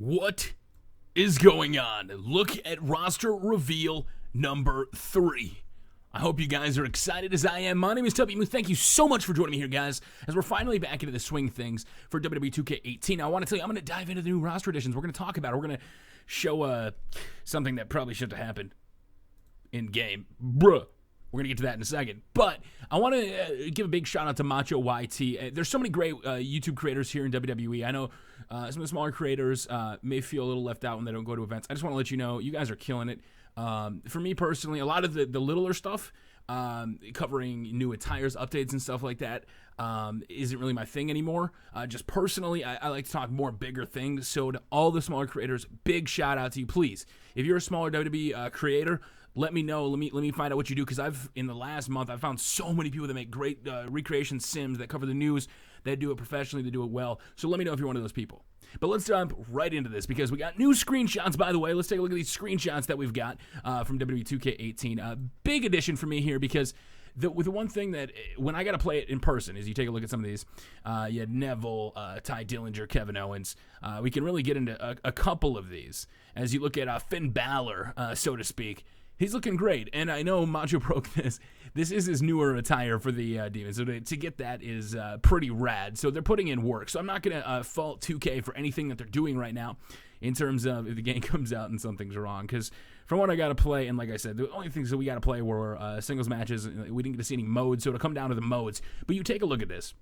What is going on? Look at roster reveal number 3. I hope you guys are excited as I am. My name is Tubby. Thank you so much for joining me here, guys, as we're finally back into the swing of things for WWE 2K18. Now, I want to tell you, I'm going to dive into the new roster additions. We're going to talk about it. We're going to show something that probably shouldn't have happened in-game. Bruh. We're going to get to that in a second. But I want to give a big shout out to Macho YT. There's so many great YouTube creators here in WWE. I know some of the smaller creators may feel a little left out when they don't go to events. I just want to let you know, you guys are killing it. For me personally, a lot of the littler stuff, covering new attires, updates, and stuff like that, isn't really my thing anymore. Just personally, I like to talk more bigger things. So to all the smaller creators, big shout out to you. Please, if you're a smaller WWE creator, let me know. Let me find out what you do, because in the last month, I've found so many people that make great recreation sims, that cover the news, that do it professionally, that do it well. So let me know if you're one of those people. But let's jump right into this, because we got new screenshots, by the way. Let's take a look at these screenshots that we've got from WWE 2K18. Big addition for me here, because with the one thing that when I got to play it in person is you take a look at some of these. You had Neville, Ty Dillinger, Kevin Owens. We can really get into a couple of these. As you look at Finn Balor, so to speak. He's looking great, and I know Macho broke this. This is his newer attire for the Demons, so to get that is pretty rad. So they're putting in work. So I'm not going to fault 2K for anything that they're doing right now in terms of if the game comes out and something's wrong. Because from what I got to play, and like I said, the only things that we got to play were singles matches. We didn't get to see any modes, so it'll come down to the modes. But you take a look at this.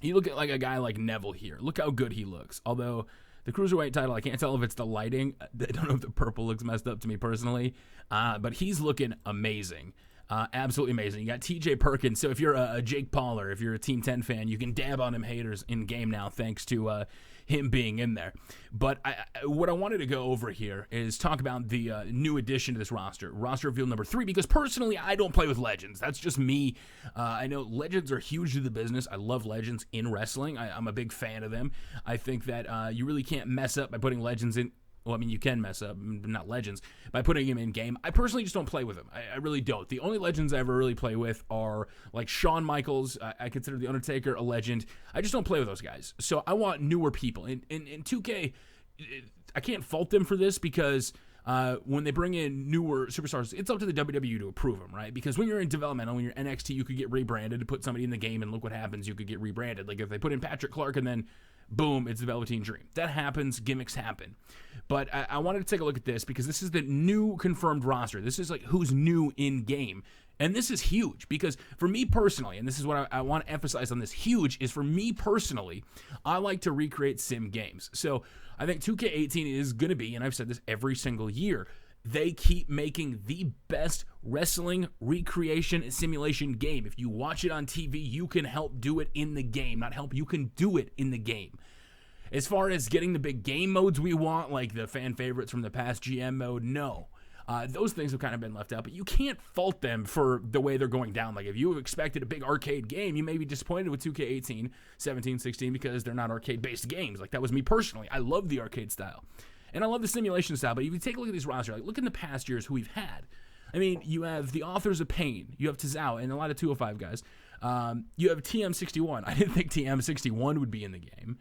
You look at like a guy like Neville here. Look how good he looks. Although the Cruiserweight title, I can't tell if it's the lighting. I don't know if the purple looks messed up to me personally. But he's looking amazing. Absolutely amazing. You got TJ Perkins. So if you're a Jake Paul, or if you're a Team 10 fan, you can dab on him haters in game now thanks to him being in there. But what I wanted to go over here is talk about the new addition to this roster reveal number 3, because personally, I don't play with Legends. That's just me. I know Legends are huge to the business. I love Legends in wrestling. I'm a big fan of them. I think that you really can't mess up by putting Legends in. Well, I mean, you can mess up, not Legends, by putting him in game. I personally just don't play with him. I really don't. The only Legends I ever really play with are like Shawn Michaels. I consider The Undertaker a legend. I just don't play with those guys. So I want newer people. In 2K, I can't fault them for this, because when they bring in newer superstars, it's up to the WWE to approve them, right? Because when you're in developmental, when you're NXT, you could get rebranded to put somebody in the game, and look what happens. You could get rebranded. Like if they put in Patrick Clark and then boom, it's the Velveteen Dream. That happens. Gimmicks happen. But I wanted to take a look at this, because this is the new confirmed roster. This is like who's new in game. And this is huge, because for me personally, and this is what I want to emphasize on this, huge is for me personally, I like to recreate sim games. So I think 2K18 is going to be, and I've said this every single year, they keep making the best wrestling recreation simulation game. If you watch it on TV, you can help do it in the game. Not help, you can do it in the game. As far as getting the big game modes we want, like the fan favorites from the past GM mode, no. Those things have kind of been left out, but you can't fault them for the way they're going down. Like if you expected a big arcade game, you may be disappointed with 2K18, 17, 16, because they're not arcade-based games. Like that was me personally. I love the arcade style. And I love the simulation style, but if you take a look at these rosters, like look in the past years who we've had. I mean, you have the Authors of Pain, you have Tozawa, and a lot of 205 guys. You have TM61. I didn't think TM61 would be in the game.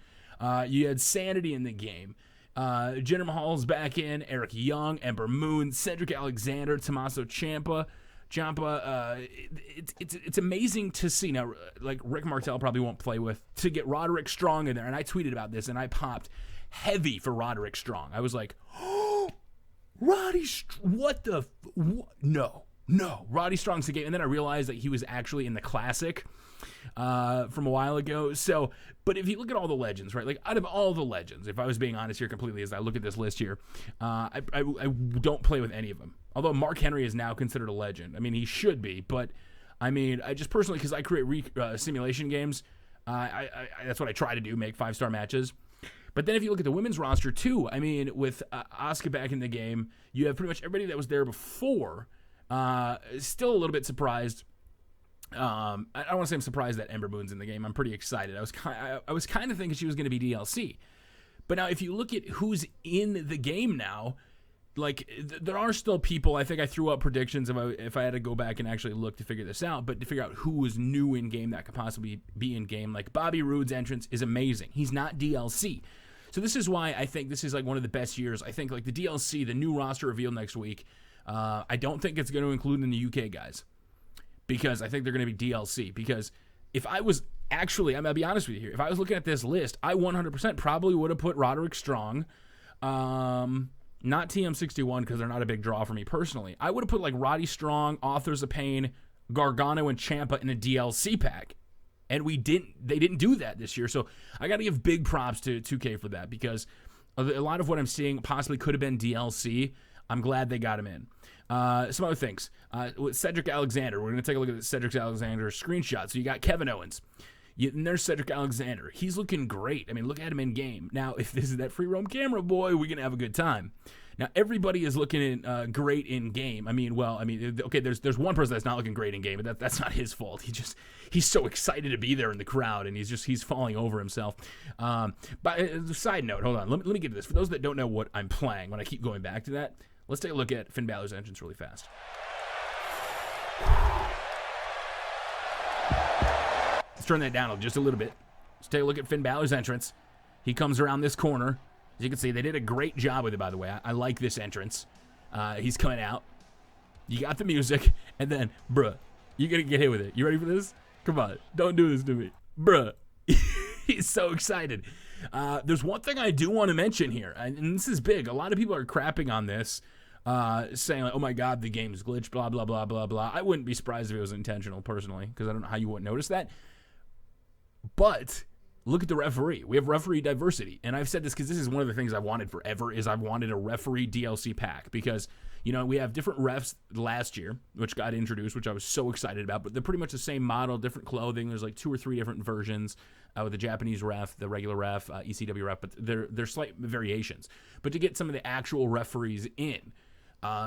You had Sanity in the game. Jinder Mahal's back in, Eric Young, Ember Moon, Cedric Alexander, Tommaso Ciampa. It's amazing to see. Now, like Rick Martel probably won't play with, to get Roderick Strong in there, and I tweeted about this, and I popped heavy for Roderick Strong. I was like, oh, what the, no, Roddy Strong's the game. And then I realized that he was actually in the Classic from a while ago. So, but if you look at all the legends, right, like out of all the legends, if I was being honest here completely as I look at this list here, I don't play with any of them. Although Mark Henry is now considered a legend. I mean, he should be, but I mean, I just personally, because I create simulation games, that's what I try to do, make 5-star matches. But then if you look at the women's roster too, I mean, with Asuka back in the game, you have pretty much everybody that was there before. Still a little bit surprised. I don't want to say I'm surprised that Ember Moon's in the game. I'm pretty excited. I was kind of thinking she was going to be DLC. But now if you look at who's in the game now, like there are still people. I think I threw up predictions if I had to go back and actually look to figure this out, but to figure out who was new in game that could possibly be in game. Like Bobby Roode's entrance is amazing. He's not DLC. So this is why I think this is like one of the best years. I think like the DLC, the new roster reveal next week, I don't think it's going to include in the UK guys, because I think they're going to be DLC. Because if I was actually, I'm going to be honest with you here, if I was looking at this list, I 100% probably would have put Roderick Strong, not TM61 because they're not a big draw for me personally. I would have put like Roddy Strong, Authors of Pain, Gargano, and Ciampa in a DLC pack. And they didn't do that this year. So I got to give big props to 2K for that, because a lot of what I'm seeing possibly could have been DLC. I'm glad they got him in. Some other things. With Cedric Alexander, we're going to take a look at the Cedric Alexander screenshot. So you got Kevin Owens. And there's Cedric Alexander. He's looking great. I mean, look at him in game. Now, if this is that free roam camera, boy, we're going to have a good time. Now, everybody is looking great in game. Okay, there's one person that's not looking great in game, but that's not his fault. He's so excited to be there in the crowd, and he's falling over himself. But side note, hold on. Let me get to this. For those that don't know what I'm playing, when I keep going back to that, let's take a look at Finn Balor's entrance really fast. Let's turn that down just a little bit. Let's take a look at Finn Balor's entrance. He comes around this corner. As you can see, they did a great job with it, by the way. I like this entrance. He's coming out. You got the music, and then, bruh, you're going to get hit with it. You ready for this? Come on. Don't do this to me. Bruh. He's so excited. There's one thing I do want to mention here, and this is big. A lot of people are crapping on this, saying, like, oh, my God, the game's glitched, blah, blah, blah, blah, blah. I wouldn't be surprised if it was intentional, personally, because I don't know how you wouldn't notice that. But look at the referee. We have referee diversity. And I've said this because this is one of the things I've wanted forever, is I've wanted a referee DLC pack. Because, we have different refs last year, which got introduced, which I was so excited about. But they're pretty much the same model, different clothing. There's like 2 or 3 different versions with the Japanese ref, the regular ref, ECW ref. But there's slight variations. But to get some of the actual referees in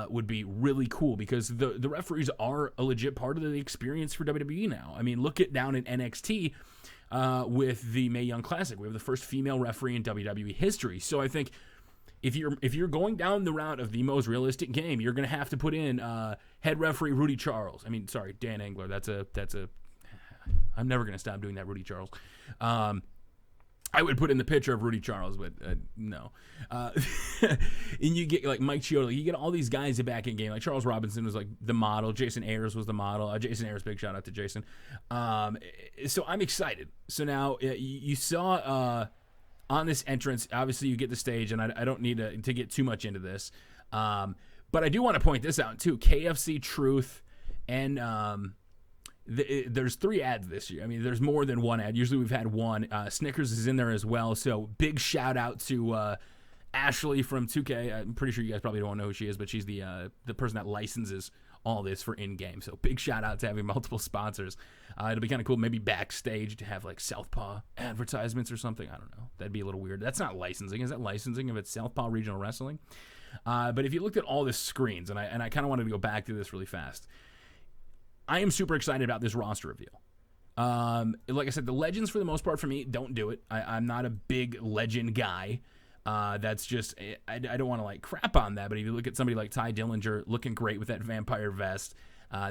would be really cool, because the referees are a legit part of the experience for WWE now. I mean, look at down in NXT, with the Mae Young Classic. We have the first female referee in WWE history. So I think if you're going down the route of the most realistic game, you're going to have to put in head referee Rudy Charles. Dan Engler. That's a. I'm never going to stop doing that, Rudy Charles. I would put in the picture of Rudy Charles, but no. And you get like Mike Chiodo. You get all these guys back in game. Like Charles Robinson was like the model. Jason Ayers was the model. Jason Ayers, big shout out to Jason. So I'm excited. So now you saw on this entrance, obviously you get the stage, and I don't need to get too much into this. But I do want to point this out too. KFC Truth and there's 3 ads this year. I mean, there's more than 1 ad. Usually we've had 1. Snickers is in there as well. So big shout out to Ashley from 2K. I'm pretty sure you guys probably don't know who she is, but she's the person that licenses all this for in-game. So big shout out to having multiple sponsors. It'll be kind of cool, maybe backstage to have like Southpaw advertisements or something. I don't know. That'd be a little weird. That's not licensing. Is that licensing if it's Southpaw Regional Wrestling? But if you looked at all the screens, and I kind of wanted to go back to this really fast, I am super excited about this roster reveal. Like I said, the legends for the most part for me don't do it. I'm not a big legend guy. That's just, I don't want to like crap on that, but if you look at somebody like Ty Dillinger looking great with that vampire vest,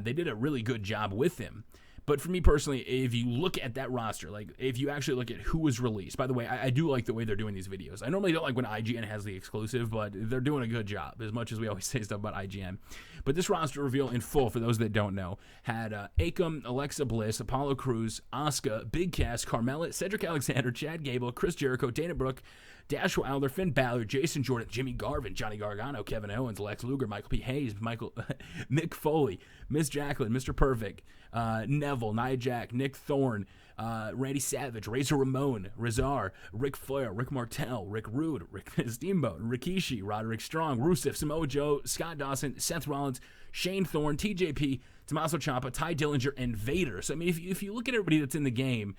they did a really good job with him. But for me personally, if you look at that roster, like if you actually look at who was released, by the way, I do like the way they're doing these videos. I normally don't like when IGN has the exclusive, but they're doing a good job, as much as we always say stuff about IGN. But this roster reveal in full, for those that don't know, had Akam, Alexa Bliss, Apollo Crews, Asuka, Big Cass, Carmella, Cedric Alexander, Chad Gable, Chris Jericho, Dana Brooke, Dash Wilder, Finn Balor, Jason Jordan, Jimmy Garvin, Johnny Gargano, Kevin Owens, Lex Luger, Michael P. Hayes, Mick Foley, Miss Jacqueline, Mr. Perfect, Neville, Nia Jax, Nick Thorne, Randy Savage, Razor Ramon, Razar, Ric Flair, Rick Martel, Rick Rude, Rick Steamboat, Rikishi, Roderick Strong, Rusev, Samoa Joe, Scott Dawson, Seth Rollins, Shane Thorne, TJP, Tommaso Ciampa, Ty Dillinger, and Vader. So, I mean, if you look at everybody that's in the game,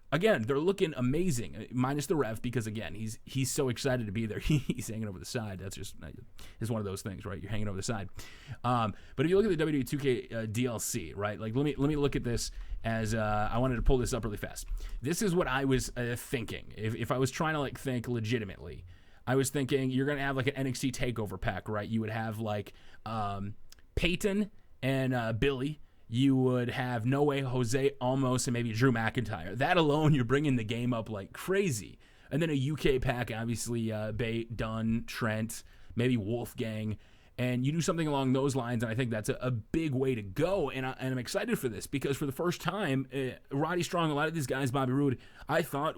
again, they're looking amazing, minus the ref, because, again, he's so excited to be there. He's hanging over the side. That's just it's one of those things, right? You're hanging over the side. But if you look at the WWE 2K DLC, right, like let me look at this as I wanted to pull this up really fast. This is what I was thinking. If I was trying to like think legitimately, I was thinking you're going to have like an NXT TakeOver pack, right? You would have like Peyton and Billy. You would have No Way Jose, Almost, and maybe Drew McIntyre. That alone, you're bringing the game up like crazy, And then a UK pack, obviously, Bate, Dunn, Trent, maybe Wolfgang. And you do something along those lines, and I think that's a big way to go. And I'm excited for this because for the first time, Roddy Strong, a lot of these guys, Bobby Roode, I thought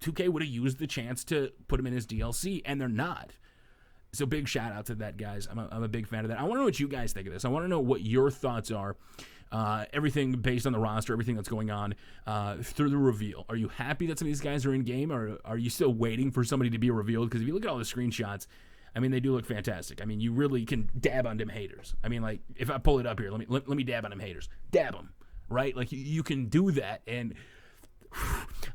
2K would have used the chance to put him in his DLC, and they're not. So big shout out to that, guys. I'm a big fan of that. I want to know what you guys think of this. I want to know what your thoughts are. Everything based on the roster, everything that's going on through the reveal. Are you happy that some of these guys are in game, or are you still waiting for somebody to be revealed? Because if you look at all the screenshots, I mean, they do look fantastic. I mean, you really can dab on them haters. I mean, like, if I pull it up here, let me dab on them haters. Dab them, right? Like, you can do that, and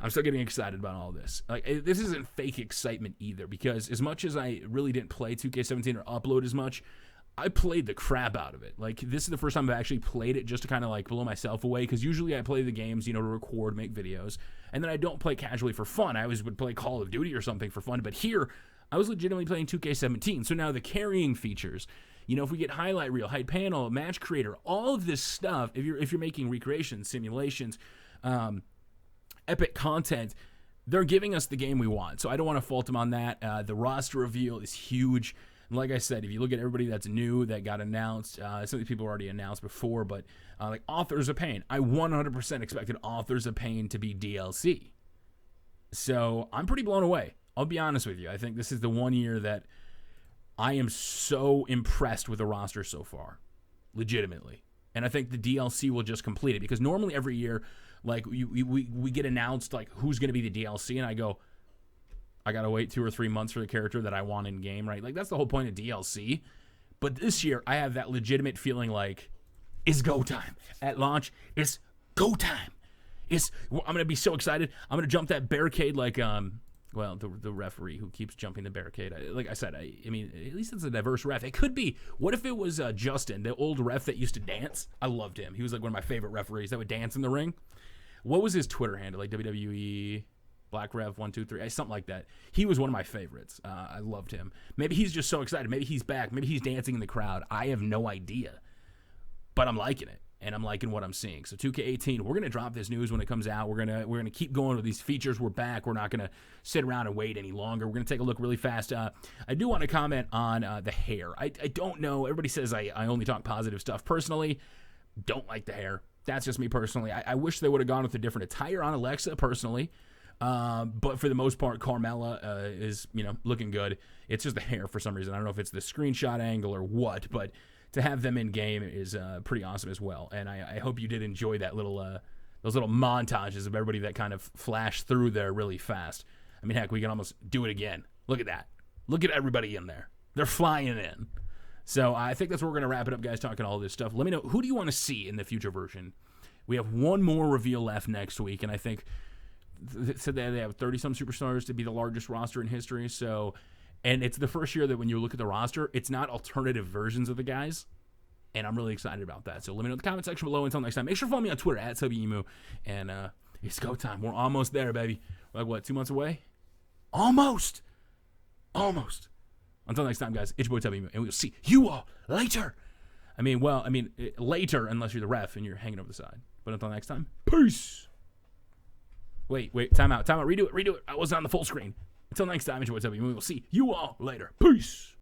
I'm still getting excited about all this. Like, this isn't fake excitement either, because as much as I really didn't play 2K17 or upload as much, I played the crap out of it. Like, this is the first time I've actually played it just to kind of, like, blow myself away, because usually I play the games, to record, make videos, and then I don't play casually for fun. I always would play Call of Duty or something for fun, but here, I was legitimately playing 2K17. So now the carrying features, if we get highlight reel, hide panel, match creator, all of this stuff, if you're making recreations, simulations, epic content, they're giving us the game we want. So I don't want to fault them on that. The roster reveal is huge. And like I said, if you look at everybody that's new that got announced, some of these people were already announced before, but like Authors of Pain, I 100% expected Authors of Pain to be DLC. So I'm pretty blown away. I'll be honest with you. I think this is the one year that I am so impressed with the roster so far, legitimately. And I think the DLC will just complete it, because normally every year, like we get announced like who's going to be the DLC, and I go, I got to wait 2 or 3 months for the character that I want in game, right? Like, that's the whole point of DLC. But this year, I have that legitimate feeling like it's go time. At launch, it's go time. I'm going to be so excited. I'm going to jump that barricade like the referee who keeps jumping the barricade. Like I said, I mean, at least it's a diverse ref. It could be. What if it was Justin, the old ref that used to dance? I loved him. He was like one of my favorite referees that would dance in the ring. What was his Twitter handle? Like WWE Black Rev 123, something like that. He was one of my favorites. I loved him. Maybe he's just so excited. Maybe he's back. Maybe he's dancing in the crowd. I have no idea. But I'm liking it. And I'm liking what I'm seeing. So 2K18, we're gonna drop this news when it comes out. We're gonna keep going with these features. We're back. We're not gonna sit around and wait any longer. We're gonna take a look really fast. I do want to comment on the hair. I don't know. Everybody says I only talk positive stuff. Personally, don't like the hair. That's just me personally. I wish they would have gone with a different attire on Alexa personally. But for the most part, Carmella is looking good. It's just the hair for some reason. I don't know if it's the screenshot angle or what, but to have them in game is pretty awesome as well. And I hope you did enjoy that those little montages of everybody that kind of flashed through there really fast. I mean, heck, we can almost do it again. Look at that. Look at everybody in there. They're flying in. So I think that's where we're going to wrap it up, guys, talking all this stuff. Let me know, who do you want to see in the future version? We have one more reveal left next week, and I think said that they have 30-some superstars to be the largest roster in history. So, and it's the first year that when you look at the roster, it's not alternative versions of the guys, and I'm really excited about that. So let me know in the comment section below. Until next time, make sure to follow me on Twitter @SubEmu, and it's go time. We're almost there, baby. We're like, what, 2 months away? Almost. Until next time, guys, it's your boy SubEmu, and we'll see you all later. Later, unless you're the ref and you're hanging over the side. But until next time, peace. Wait, time out. Redo it. I wasn't on the full screen. Until next time, enjoy what's up. We will see you all later. Peace.